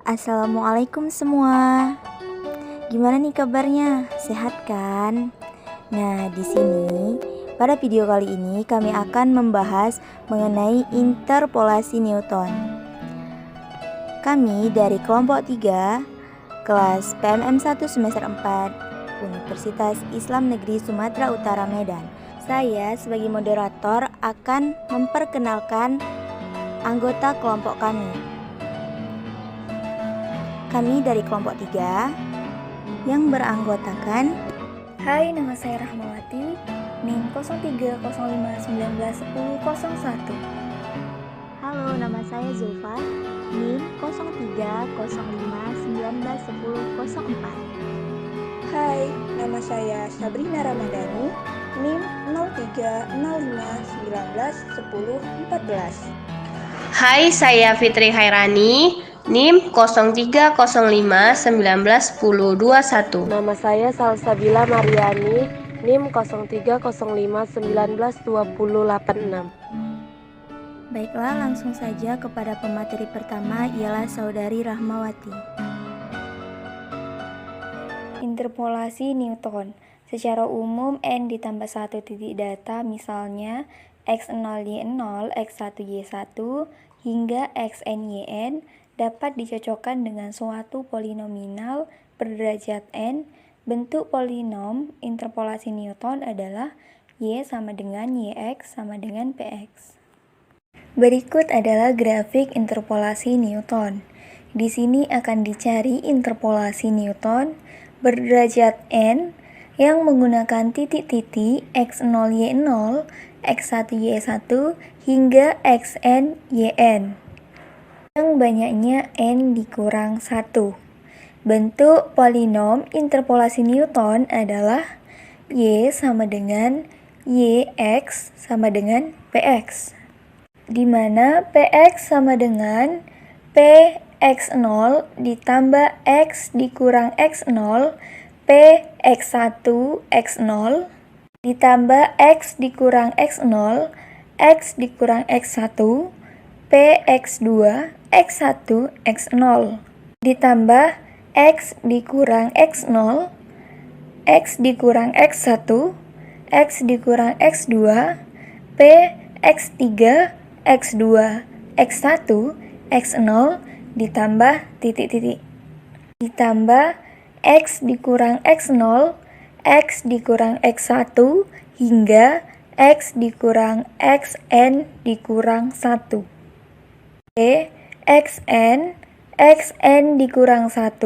Assalamualaikum semua. Gimana nih kabarnya? Sehat kan? Nah, di sini pada video kali ini kami akan membahas mengenai interpolasi Newton. Kami dari kelompok 3 kelas PMM 1 semester 4 Universitas Islam Negeri Sumatera Utara Medan. Saya sebagai moderator akan memperkenalkan anggota kelompok kami. Kami dari kelompok 3 yang beranggotakan: Hai, nama saya Rahmawati, NIM 0305191001. Halo, nama saya Zulfa, NIM 0305191004. Hai, nama saya Sabrina Ramadhani, NIM 0305191014. Hai, saya Fitri Hairani, NIM 0305191021. Nama saya Salsabila Mariani, NIM 0305192086. Baiklah, langsung saja kepada pemateri pertama, ialah Saudari Rahmawati. Interpolasi Newton. Secara umum, N ditambah 1 titik data, misalnya X0Y0, X1Y1, hingga XNYN, dapat dicocokkan dengan suatu polinominal berderajat N. Bentuk polinom interpolasi Newton adalah Y sama dengan YX sama dengan PX. Berikut adalah grafik interpolasi Newton. Di sini akan dicari interpolasi Newton berderajat N yang menggunakan titik-titik X0Y0, X1Y1 hingga XNYN yang banyaknya N dikurang 1. Bentuk polinom interpolasi Newton adalah Y sama dengan YX sama dengan PX, di mana PX sama dengan PX0 ditambah X dikurang X0 PX1 X0 ditambah X dikurang X0 X dikurang X1 PX2 X1 X0 ditambah X dikurang X0 X dikurang X1 X dikurang X2 PX3 X2 X1 X0 ditambah titik-titik ditambah X dikurang X0 X dikurang X1 hingga X dikurang XN dikurang 1. XN dikurang 1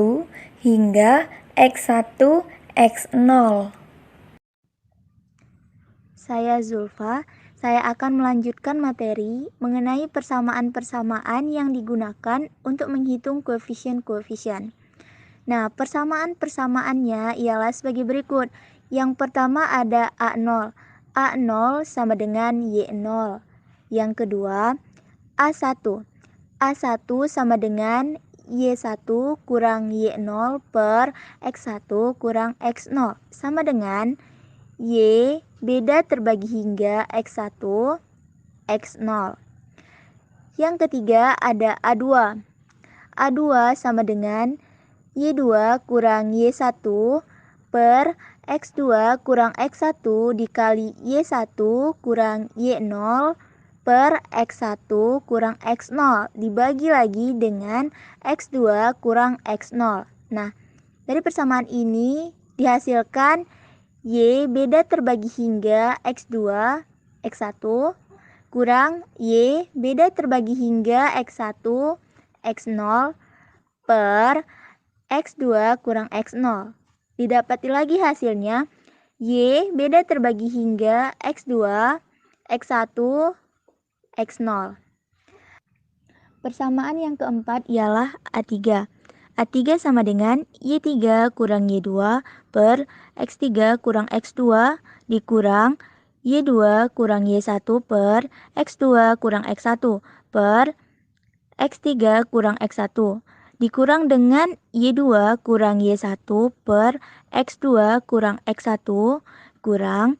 hingga X1 X0. Saya Zulfa. Saya akan melanjutkan materi mengenai persamaan-persamaan yang digunakan untuk menghitung koefisien-koefisien. Nah, persamaan-persamaannya ialah sebagai berikut. Yang pertama ada A0. A0 sama dengan Y0. Yang kedua, A1. A1 sama dengan Y1 kurang Y0 per X1 kurang X0 sama dengan Y beda terbagi hingga X1, X0. Yang ketiga ada A2. A2 sama dengan Y2 kurang Y1 per X2 kurang X1 dikali Y1 kurang Y0 per X1 kurang X0 dibagi lagi dengan X2 kurang X0. Nah, dari persamaan ini dihasilkan Y beda terbagi hingga X2, X1 kurang Y beda terbagi hingga X1, X0 per X2 kurang X0. Didapati lagi hasilnya Y beda terbagi hingga X2, X1, X0. Persamaan yang keempat ialah A3. A3 sama dengan Y3 kurang Y2 per X3 kurang X2 dikurang Y2 kurang Y1 per X2 kurang X1 per X3 kurang X1 dikurang dengan Y2 kurang Y1 per X2 kurang X1 kurang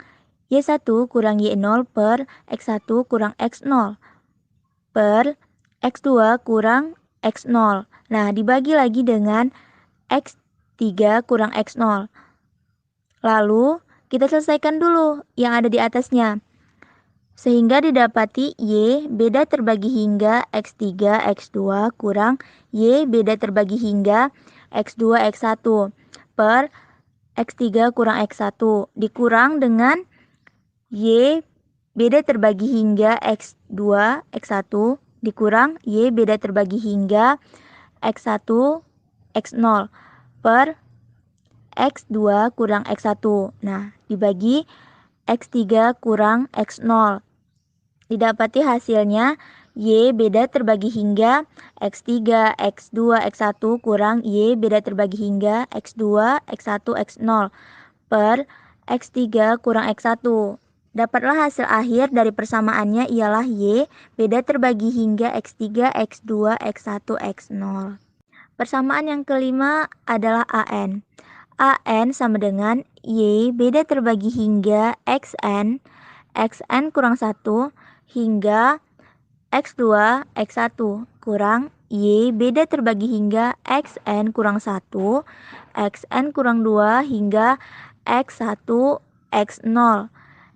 Y1 kurang Y0 per X1 kurang X0 per X2 kurang X0. Nah, dibagi lagi dengan X3 kurang X0. Lalu, kita selesaikan dulu yang ada di atasnya. Sehingga didapati Y beda terbagi hingga X3, X2 kurang Y beda terbagi hingga X2, X1 per X3 kurang X1 dikurang dengan Y beda terbagi hingga X2, X1 dikurang Y beda terbagi hingga X1, X0 per X2 kurang X1. Nah, dibagi X3 kurang X0. Didapati hasilnya Y beda terbagi hingga X3, X2, X1 kurang Y beda terbagi hingga X2, X1, X0 per X3 kurang X1. Dapatlah hasil akhir dari persamaannya ialah Y beda terbagi hingga X3, X2, X1, X0. Persamaan yang kelima adalah AN. AN sama dengan Y beda terbagi hingga XN, XN kurang 1 hingga X2, X1 kurang Y beda terbagi hingga XN kurang 1, XN kurang 2 hingga X1, X0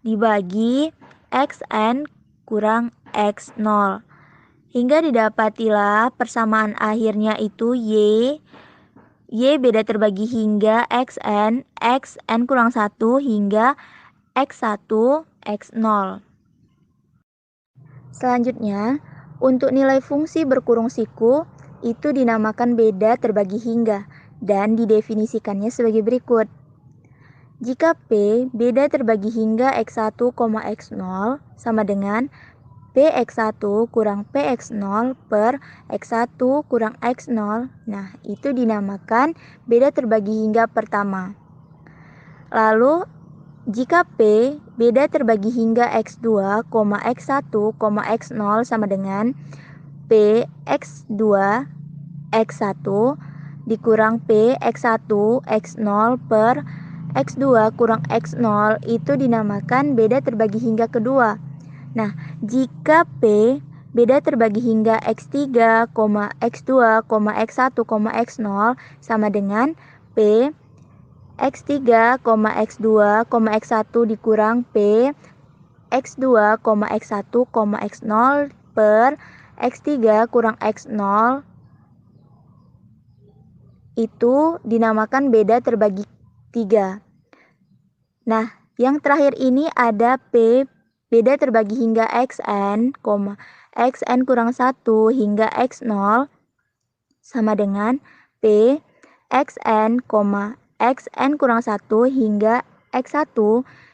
dibagi XN kurang X0. Hingga didapatilah persamaan akhirnya itu Y beda terbagi hingga XN, XN kurang 1 hingga X1, X0. Selanjutnya, untuk nilai fungsi berkurung siku itu dinamakan beda terbagi hingga dan didefinisikannya sebagai berikut. Jika P beda terbagi hingga X1, X0 sama dengan Px1 kurang Px0 per X1 kurang X0, nah itu dinamakan beda terbagi hingga pertama. Lalu, jika P beda terbagi hingga X2, X1, X0 sama dengan P X2, X1 dikurang P X1, X0 per X2 kurang X0 itu dinamakan beda terbagi hingga kedua. Nah, jika P beda terbagi hingga X3, X2, X1, X0 sama dengan P X3, X2, X1 dikurang P X2, X1, X0 per X3 kurang X0 itu dinamakan beda terbagi 3. Nah, yang terakhir ini ada P beda terbagi hingga XN, XN kurang 1 hingga X0 sama dengan P XN, XN kurang 1 hingga X1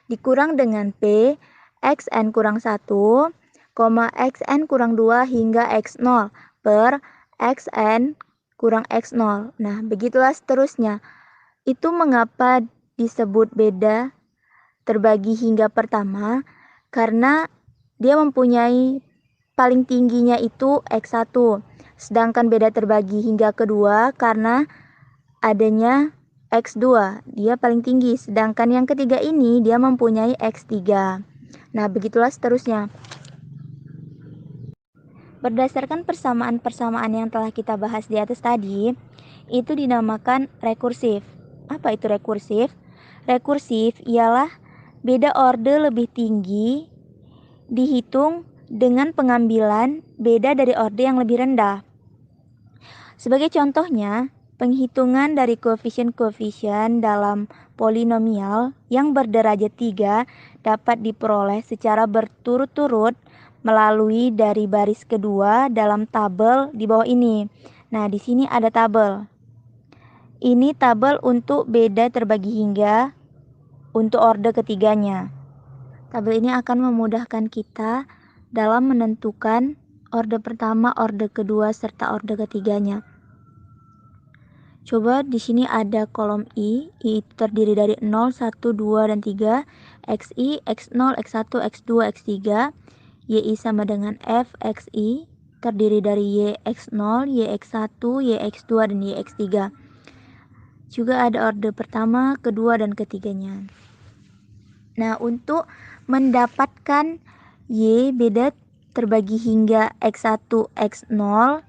dikurang dengan P XN kurang 1, XN kurang 2 hingga X0 per XN kurang X0. Nah, begitulah seterusnya. Itu mengapa disebut beda terbagi hingga pertama? Karena dia mempunyai paling tingginya itu X1. Sedangkan beda terbagi hingga kedua karena adanya X2, dia paling tinggi. Sedangkan yang ketiga ini dia mempunyai X3. Nah, begitulah seterusnya. Berdasarkan persamaan-persamaan yang telah kita bahas di atas tadi, itu dinamakan rekursif. Apa itu rekursif? Rekursif ialah beda orde lebih tinggi dihitung dengan pengambilan beda dari orde yang lebih rendah. Sebagai contohnya, penghitungan dari koefisien-koefisien dalam polinomial yang berderajat 3 dapat diperoleh secara berturut-turut melalui dari baris kedua dalam tabel di bawah ini. Nah, di sini ada tabel. Ini tabel untuk beda terbagi hingga untuk orde ketiganya. Tabel ini akan memudahkan kita dalam menentukan orde pertama, orde kedua, serta orde ketiganya. Coba di sini ada kolom I itu terdiri dari 0, 1, 2, dan 3. XI, X0, X1, X2, X3. YI sama dengan F XI, terdiri dari Y X0, Y X1, Y X2, dan Y X3. Juga ada orde pertama, kedua, dan ketiganya. Nah, untuk mendapatkan Y beda terbagi hingga X1, X0,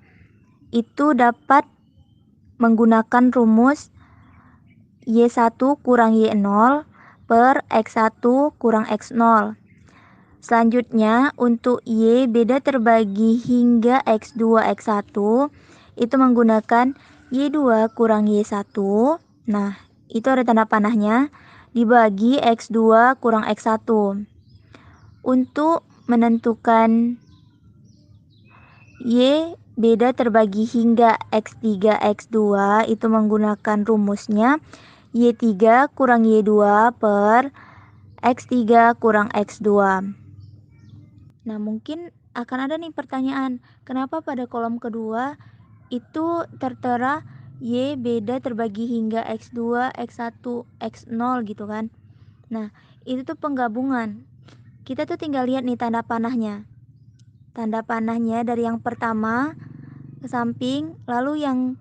itu dapat menggunakan rumus Y1 kurang Y0 per X1 kurang X0. Selanjutnya, untuk Y beda terbagi hingga X2, X1, itu menggunakan Y2 kurang Y1. Nah, itu ada tanda panahnya, dibagi X2 kurang X1. Untuk menentukan Y beda terbagi hingga X3, X2, itu menggunakan rumusnya Y3 kurang Y2 per X3 kurang X2. Nah, mungkin akan ada nih pertanyaan, kenapa pada kolom kedua itu tertera Y beda terbagi hingga X2, X1, X0 gitu kan. Nah, itu tuh penggabungan. Kita tuh tinggal lihat nih tanda panahnya. Tanda panahnya dari yang pertama ke samping, lalu yang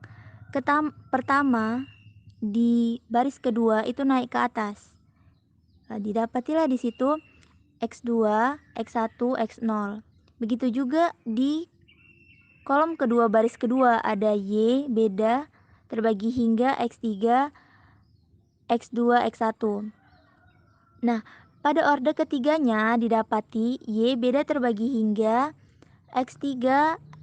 pertama di baris kedua itu naik ke atas. Nah, didapatilah di situ X2, X1, X0. Begitu juga di kolom kedua baris kedua ada Y beda terbagi hingga X3, X2, X1. Nah, pada orde ketiganya didapati Y beda terbagi hingga X3,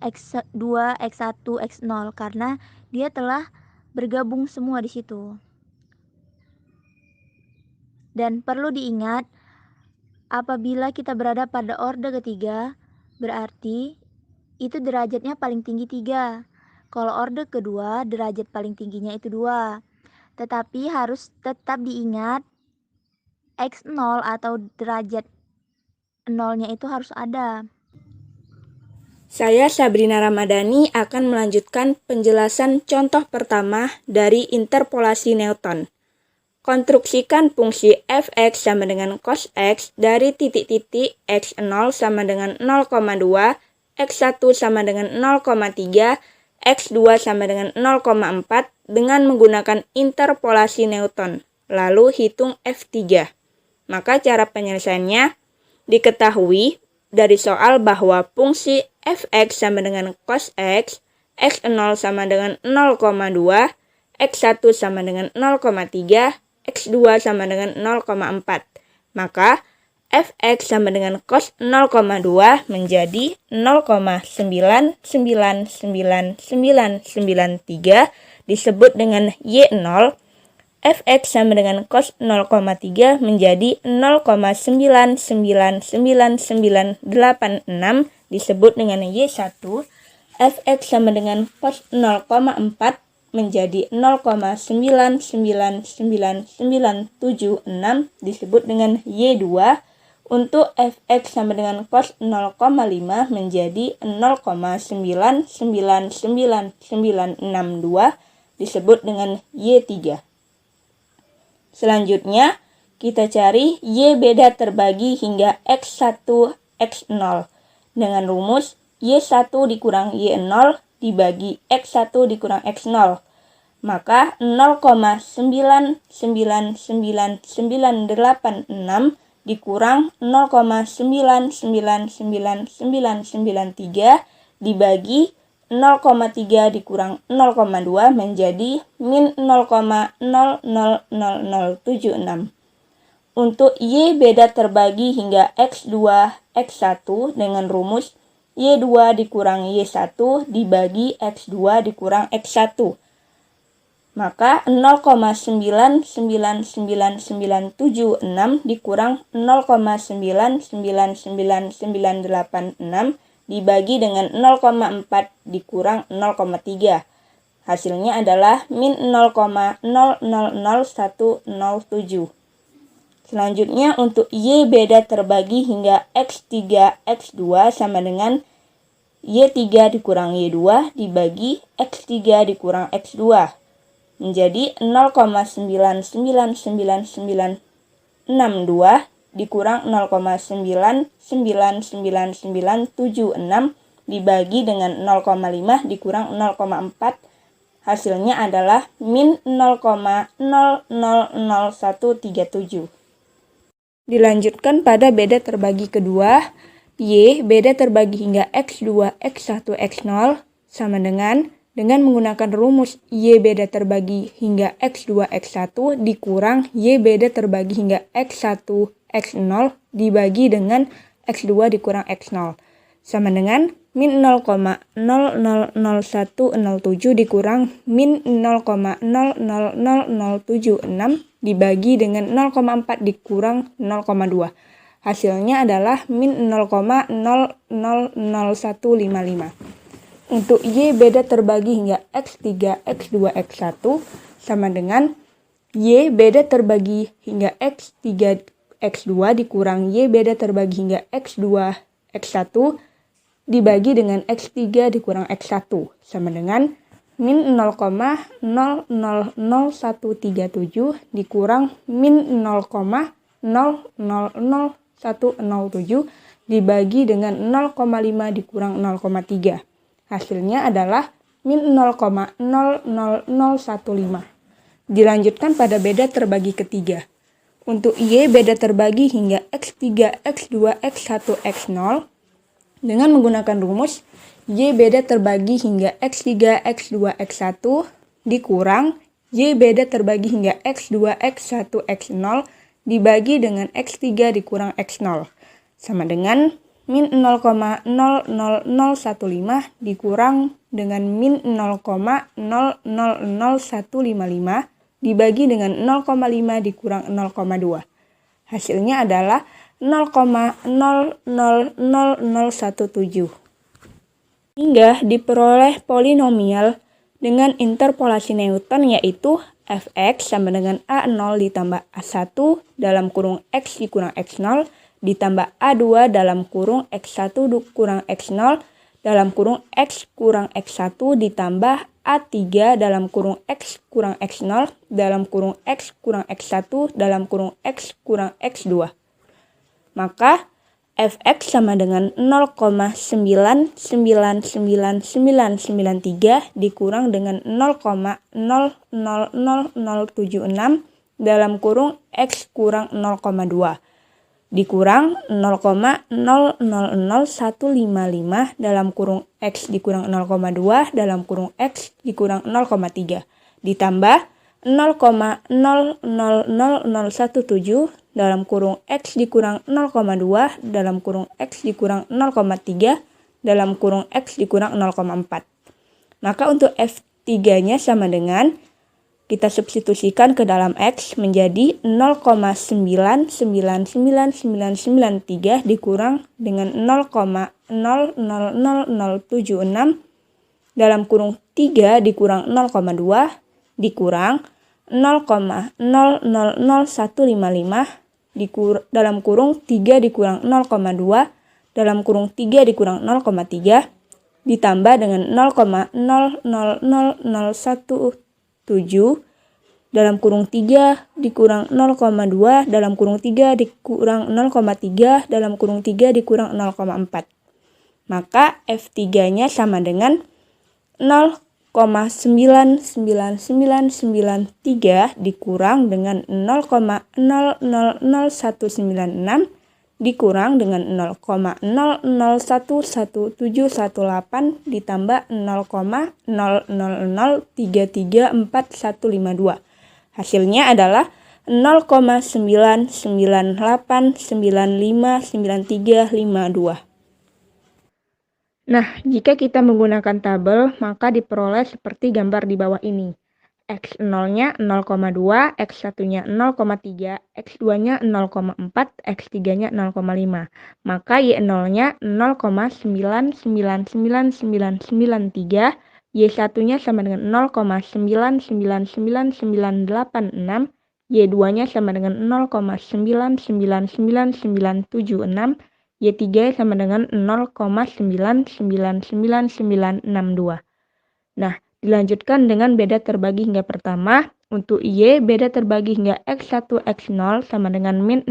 X2, X1, X0 karena dia telah bergabung semua di situ. Dan perlu diingat, apabila kita berada pada orde ketiga, berarti itu derajatnya paling tinggi 3. Kalau orde kedua, derajat paling tingginya itu 2. Tetapi harus tetap diingat, X0 atau derajat 0-nya itu harus ada. Saya Sabrina Ramadhani akan melanjutkan penjelasan contoh pertama dari interpolasi Newton. Konstruksikan fungsi f(x) sama dengan cos x dari titik-titik x0 sama dengan 0,2, x1 sama dengan 0,3, x2 sama dengan 0,4 dengan menggunakan interpolasi Newton. Lalu hitung f3. Maka cara penyelesaiannya diketahui dari soal bahwa fungsi f(x) sama dengan cos x, x0 sama dengan 0,2, x1 sama dengan 0,3, X2 sama dengan 0,4. Maka fx sama dengan cos 0,2 menjadi 0,9999993 disebut dengan Y0. Fx sama dengan cos 0,3 menjadi 0,9999986 disebut dengan Y1. Fx sama dengan cos 0,4 menjadi 0,9999976 disebut dengan Y2. Untuk fx sama dengan cos 0,5 menjadi 0,9999962 disebut dengan Y3. Selanjutnya, kita cari Y beda terbagi hingga X1, X0 dengan rumus Y1 dikurang Y0 dibagi X1 dikurang X0. Maka 0,9999986 dikurang 0,9999993 dibagi 0,3 dikurang 0,2 menjadi min 0,000076. Untuk Y beda terbagi hingga X2, X1 dengan rumus Y2 dikurang Y1 dibagi X2 dikurang X1. Maka 0,9999976 dikurang 0,9999986 dibagi dengan 0,4 dikurang 0,3. Hasilnya adalah min 0,000107. Selanjutnya untuk Y beda terbagi hingga X3, X2 sama dengan Y3 dikurang Y2 dibagi X3 dikurang X2 menjadi 0,9999962 dikurang 0,9999976 dibagi dengan 0,5 dikurang 0,4. Hasilnya adalah min 0,000137. Dilanjutkan pada beda terbagi kedua, Y beda terbagi hingga X2, X1, X0 sama dengan menggunakan rumus Y beda terbagi hingga X2, X1 dikurang Y beda terbagi hingga X1, X0 dibagi dengan X2 dikurang X0 sama dengan min 0,000107 dikurang min 0,000076 dibagi dengan 0,4 dikurang 0,2. Hasilnya adalah min 0,000155. Untuk Y beda terbagi hingga X3, X2, X1 sama dengan Y beda terbagi hingga X3, X2 dikurang Y beda terbagi hingga X2, X1 dibagi dengan X3 dikurang X1 sama dengan min 0,000137 dikurang min 0,000107 dibagi dengan 0,5 dikurang 0,3. Hasilnya adalah min 0,00015. Dilanjutkan pada beda terbagi ketiga. Untuk Y beda terbagi hingga X3, X2, X1, X0 dengan menggunakan rumus Y beda terbagi hingga X3, X2, X1 dikurang Y beda terbagi hingga X2, X1, X0 dibagi dengan X3 dikurang X0 sama dengan min 0,00015 dikurang dengan min 0,000155 dibagi dengan 0,5 dikurang 0,2. Hasilnya adalah 0,000017. Hingga diperoleh polinomial dengan interpolasi Newton yaitu fx sama dengan A0 ditambah A1 dalam kurung x dikurang x0 ditambah A2 dalam kurung x1 kurang x0 dalam kurung x kurang x1 ditambah A3 dalam kurung x kurang x0 dalam kurung x kurang x1 dalam kurung x kurang x2. Maka fx sama dengan 0,999993 dikurang dengan 0,000076 dalam kurung x kurang 0,2 dikurang 0,000155 dalam kurung x dikurang 0,2 dalam kurung x dikurang 0,3 ditambah 0,000017 dalam kurung x dikurang 0,2 dalam kurung x dikurang 0,3 dalam kurung x dikurang 0,4. Maka untuk F3-nya sama dengan kita substitusikan ke dalam x menjadi 0,999993 dikurang dengan 0,000076 dalam kurung 3 dikurang 0,2 dikurang 0,000155 dalam kurung 3 dikurang 0,2 dalam kurung 3 dikurang 0,3 ditambah dengan 0,000017 dalam kurung 3 dikurang 0,2 dalam kurung 3 dikurang 0,3 dalam kurung 3 dikurang 0,4. Maka F3-nya sama dengan 0,99993 dikurang dengan 0,000196 dikurang dengan 0,00111718 ditambah 0,0003345152. Hasilnya adalah 0,998959352. Nah, jika kita menggunakan tabel, maka diperoleh seperti gambar di bawah ini. X0-nya 0,2, X1-nya 0,3, X2-nya 0,4, X3-nya 0,5. Maka Y0-nya 0,9999993, Y1-nya sama dengan 0,9999986, Y2-nya sama dengan 0,9999976, Y3 sama dengan 0,9999962. Nah, dilanjutkan dengan beda terbagi hingga pertama. Untuk Y beda terbagi hingga X1, X0 sama dengan min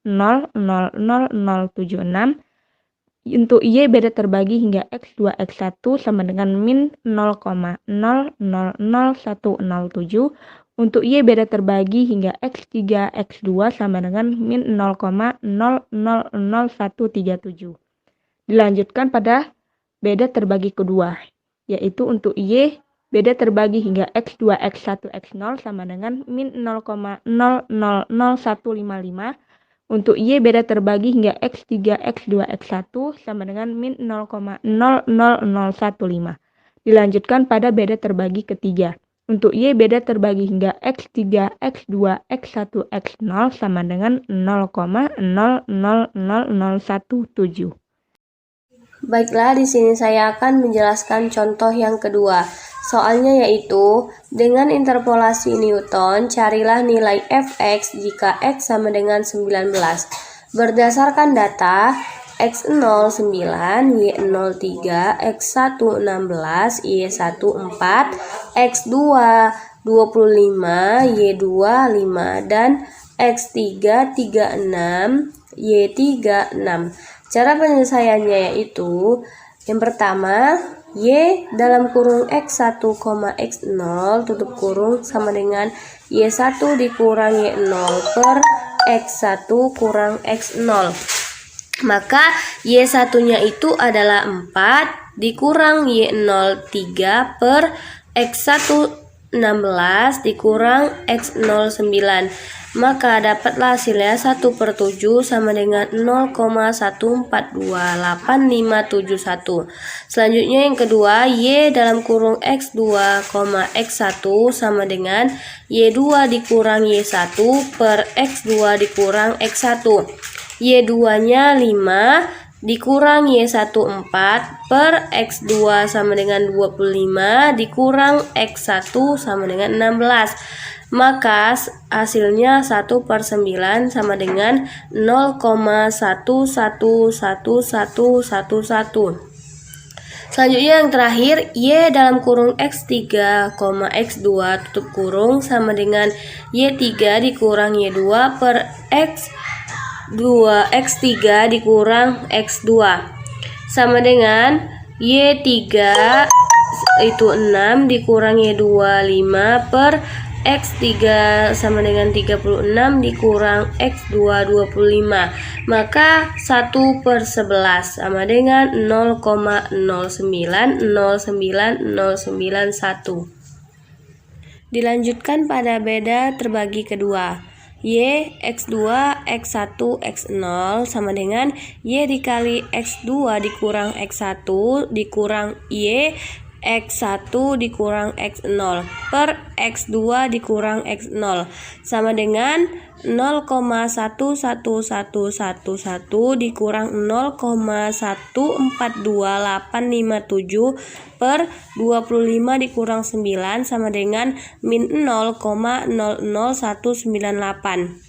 0,00076. Untuk Y beda terbagi hingga X2, X1 sama dengan min 0,000107. Untuk Y beda terbagi hingga X3, X2 sama dengan min 0,000137. Dilanjutkan pada beda terbagi kedua, yaitu untuk Y beda terbagi hingga X2, X1, X0 sama dengan min 0,000155. Untuk Y beda terbagi hingga X3, X2, X1 sama dengan min 0,000115. Dilanjutkan pada beda terbagi ketiga. Untuk Y beda terbagi hingga X3, X2, X1, X0 sama dengan 0,000017. Baiklah, di sini saya akan menjelaskan contoh yang kedua. Soalnya yaitu, dengan interpolasi Newton, carilah nilai fx jika x sama dengan 19. Berdasarkan data, x0 9, y0 3, x1 16, y1 4, x2 25, y2 5, dan x3 36, y3 6. Cara penyelesaiannya yaitu, yang pertama, Y dalam kurung X1, X0 tutup kurung sama dengan Y1 dikurang Y0 per X1 kurang X0. Maka Y1 nya itu adalah 4 dikurang Y0 3 per X1 16 dikurang X0 9. Maka dapatlah hasilnya 1/7 sama dengan 0,1428571. Selanjutnya yang kedua, Y dalam kurung X2, X1 sama dengan Y2 dikurang Y1 per X2 dikurang X1. Y2 nya 5 dikurang Y1 4 per X2 sama dengan 25 dikurang X1 sama dengan 16. Maka hasilnya 1/9 sama dengan 0,111111. Selanjutnya yang terakhir, Y dalam kurung X3, X2 tutup kurung sama dengan Y3 dikurang Y2 per X3 dikurang X2 sama dengan Y3 itu 6 dikurang Y2 5 per X3 sama dengan 36 dikurang X2 25. Maka 1/11 sama dengan 0,0909091. Dilanjutkan pada beda terbagi kedua. Y, X2, X1, X0 sama dengan Y dikali X2 dikurang X1 dikurang Y X1 dikurang X0 per X2 dikurang X0 sama dengan 0,11111 dikurang 0,142857 per 25 dikurang 9 sama dengan min 0,00198.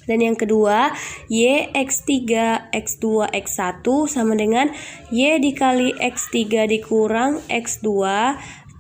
Dan yang kedua, Y X3, X2, X1 sama dengan Y dikali X3 dikurang X2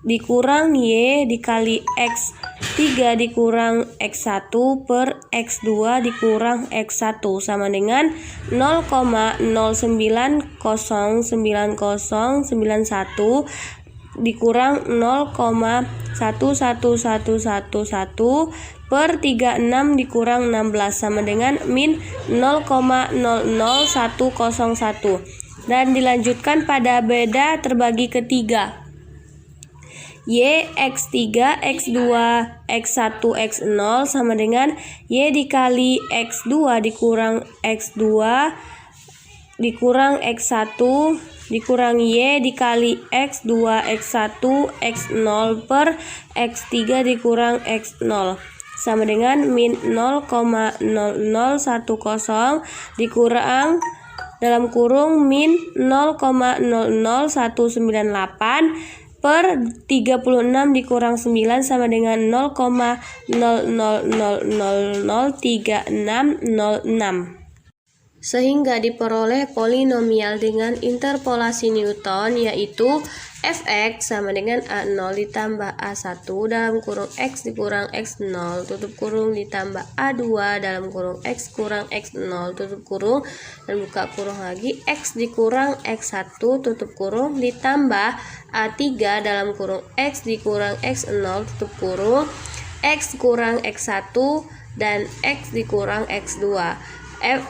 dikurang Y dikali X3 dikurang X1 per X2 dikurang X1 sama dengan 0,09090091 dikurang 0,11111 per 36 dikurang 16 sama dengan min 0,00101. Dan dilanjutkan pada beda terbagi ketiga. Y X3, X2, X1, X0 sama dengan Y dikali X2 dikurang X2 dikurang X1 dikurang Y dikali X2, X1, X0 per X3 dikurang X0 sama dengan min 0,0010 dikurang dalam kurung min 0,00198 per 36 dikurang 9 sama dengan 0,00003606. sehingga diperoleh polinomial dengan interpolasi Newton, yaitu fx sama dengan A0 ditambah A1 dalam kurung x dikurang x0 tutup kurung ditambah A2 dalam kurung x kurang x0 tutup kurung dan buka kurung lagi, x dikurang x1 tutup kurung ditambah A3 dalam kurung x dikurang x0 tutup kurung, x kurang x1 dan x dikurang x2.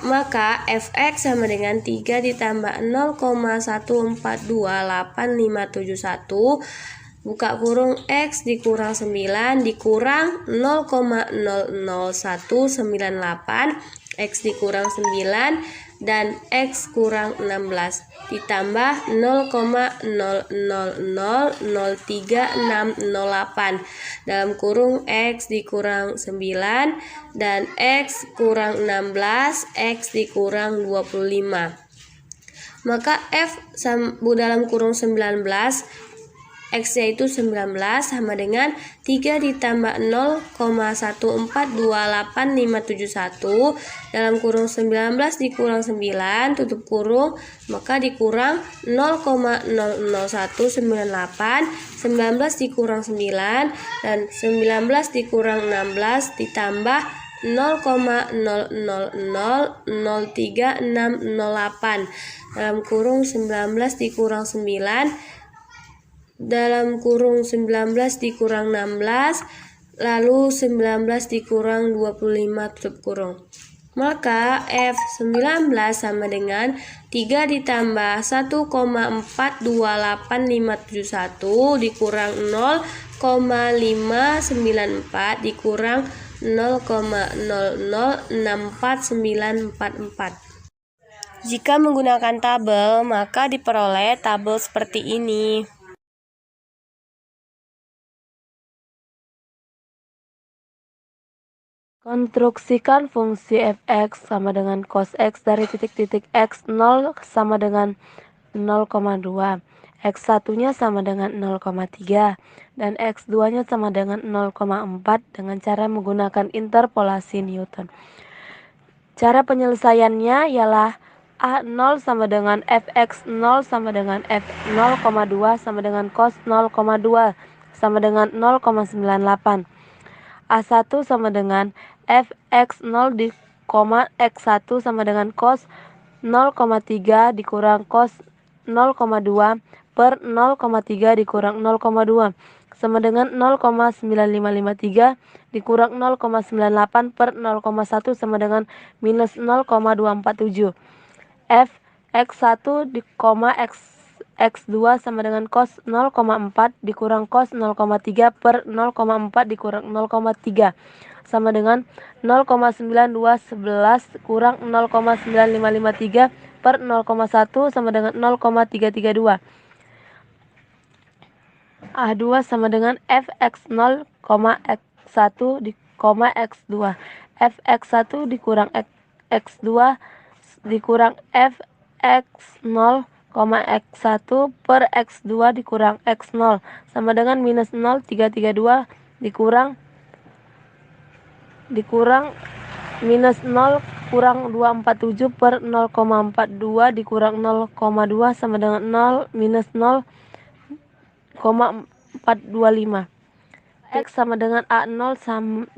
Maka fx sama dengan 3 ditambah 0,14285571 buka kurung x dikurang 9 dikurang 0,00198 x dikurang 9 dan x kurang 16 ditambah 0,00036608 dalam kurung x dikurang 9 dan x kurang 16 x dikurang 25. Maka f dalam kurung 19 x yaitu 19 sama dengan 3 ditambah 0,14285571 dalam kurung 19 dikurang 9 tutup kurung, maka dikurang 0,00198 19 dikurang 9 dan 19 dikurang 16 ditambah 0,00036608 dalam kurung 19 dikurang 9 dalam kurung 19 dikurang 16 lalu 19 dikurang 25 tutup kurung. Maka F19 sama dengan 3 ditambah 1,428571 dikurang 0,594 dikurang 0,006494. Jika menggunakan tabel, maka diperoleh tabel seperti ini. Konstruksikan fungsi fx sama dengan cos x dari titik-titik x 0 sama dengan 0,2, x1 nya sama dengan 0,3 dan x2 nya sama dengan 0,4 dengan cara menggunakan interpolasi Newton. Cara penyelesaiannya ialah A0 sama dengan fx0 sama dengan f0,2 sama dengan cos 0,2 sama dengan 0,98. A1 sama dengan fx0 di koma x1 sama dengan cos 0,3 dikurang cos 0,2 per 0,3 dikurang 0,2 sama dengan 0,9553 dikurang 0,98 per 0,1 sama dengan minus 0,247. F x1 di koma x2 sama dengan cos 0,4 dikurang cos 0,3 per 0,4 dikurang 0,3 sama dengan 0,9211 kurang 0,9553 per 0,1 sama dengan 0,332. A2 sama dengan fx0, x1 di koma x2. Fx1 dikurang x2 dikurang fx0, x1 per x2 dikurang x0 sama dengan minus 0,332 dikurang minus 0 kurang 247 per 0,42 dikurang 0,2 sama dengan 0 minus 0,425. X sama dengan A0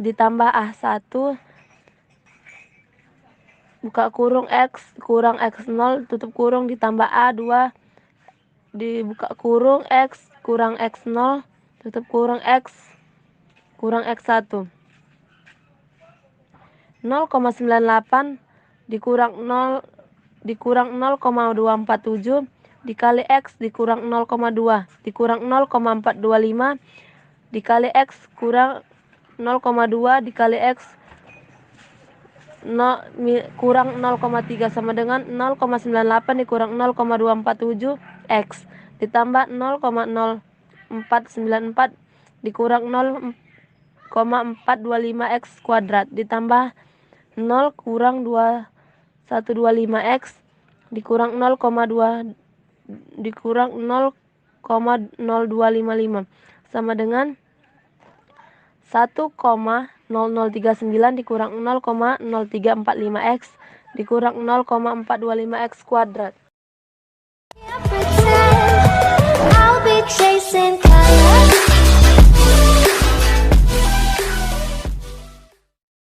ditambah A1 buka kurung X kurang X0 tutup kurung ditambah A2 dibuka kurung X kurang X0 tutup kurung X kurang X1. 0,98 dikurang 0,247 dikali X dikurang 0,2 dikurang 0,425 dikali X kurang 0,2 dikali X kurang 0,3 sama dengan 0,98 dikurang 0,247 X ditambah 0,0494 dikurang 0,425 X kuadrat ditambah 0 kurang 2125 X dikurang 0,2 dikurang 0,0255 sama dengan 1,0039 dikurang 0,0345 X dikurang 0,425x kuadrat. Pretend I'll be chasing